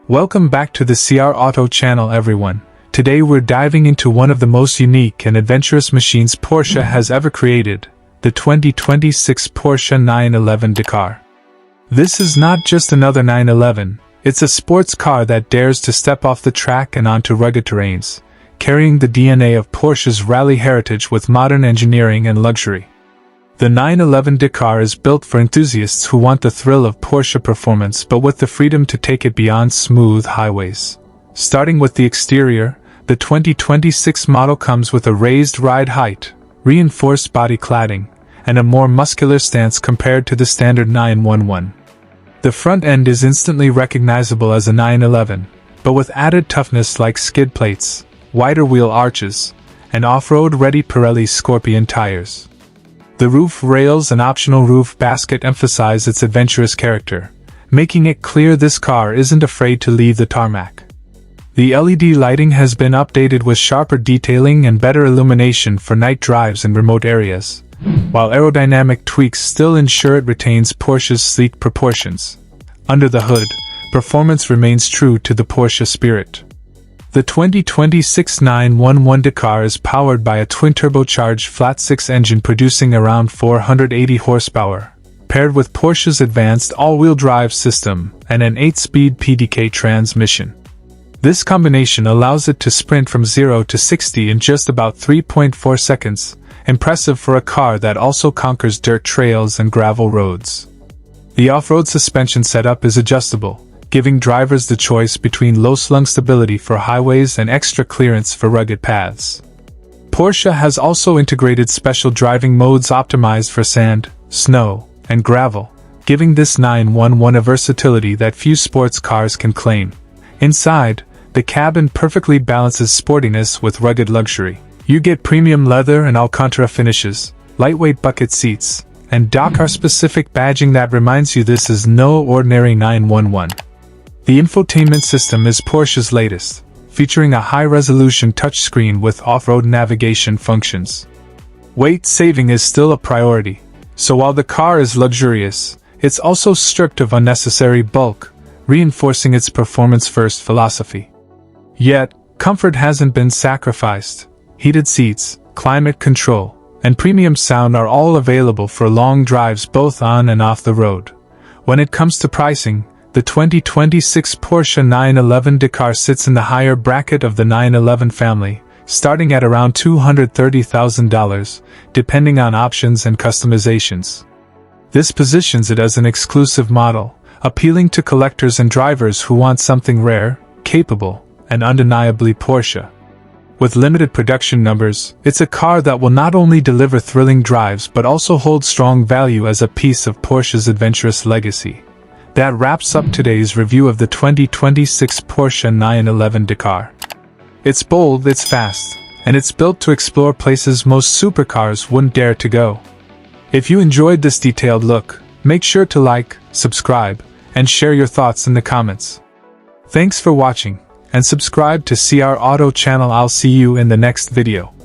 Welcome back to the CR Auto channel, everyone. Today we're diving into one of the most unique and adventurous machines Porsche has ever created, the 2026 Porsche 911 Dakar. This is not just another 911, it's a sports car that dares to step off the track and onto rugged terrains, carrying the DNA of Porsche's rally heritage with modern engineering and luxury. The 911 Dakar is built for enthusiasts who want the thrill of Porsche performance but with the freedom to take it beyond smooth highways. Starting with the exterior, the 2026 model comes with a raised ride height, reinforced body cladding, and a more muscular stance compared to the standard 911. The front end is instantly recognizable as a 911, but with added toughness like skid plates, wider wheel arches, and off-road-ready Pirelli Scorpion tires. The roof rails and optional roof basket emphasize its adventurous character, making it clear this car isn't afraid to leave the tarmac. The LED lighting has been updated with sharper detailing and better illumination for night drives in remote areas, while aerodynamic tweaks still ensure it retains Porsche's sleek proportions. Under the hood, performance remains true to the Porsche spirit. The 2026 911 Dakar is powered by a twin-turbocharged flat-six engine producing around 480 horsepower, paired with Porsche's advanced all-wheel drive system and an 8-speed PDK transmission. This combination allows it to sprint from 0 to 60 in just about 3.4 seconds, impressive for a car that also conquers dirt trails and gravel roads. The off-road suspension setup is adjustable, giving drivers the choice between low-slung stability for highways and extra clearance for rugged paths. Porsche has also integrated special driving modes optimized for sand, snow, and gravel, giving this 911 a versatility that few sports cars can claim. Inside, the cabin perfectly balances sportiness with rugged luxury. You get premium leather and Alcantara finishes, lightweight bucket seats, and Dakar-specific badging that reminds you this is no ordinary 911. The infotainment system is Porsche's latest, featuring a high-resolution touchscreen with off-road navigation functions. Weight saving is still a priority, so while the car is luxurious, it's also stripped of unnecessary bulk, reinforcing its performance-first philosophy. Yet, comfort hasn't been sacrificed. Heated seats, climate control, and premium sound are all available for long drives both on and off the road. When it comes to pricing, the 2026 Porsche 911 Dakar sits in the higher bracket of the 911 family, starting at around $230,000, depending on options and customizations. This positions it as an exclusive model, appealing to collectors and drivers who want something rare, capable, and undeniably Porsche. With limited production numbers, it's a car that will not only deliver thrilling drives but also hold strong value as a piece of Porsche's adventurous legacy. That wraps up today's review of the 2026 Porsche 911 Dakar. It's bold, it's fast, and it's built to explore places most supercars wouldn't dare to go. If you enjoyed this detailed look, make sure to like, subscribe, and share your thoughts in the comments. Thanks for watching, and subscribe to CR Auto channel. I'll see you in the next video.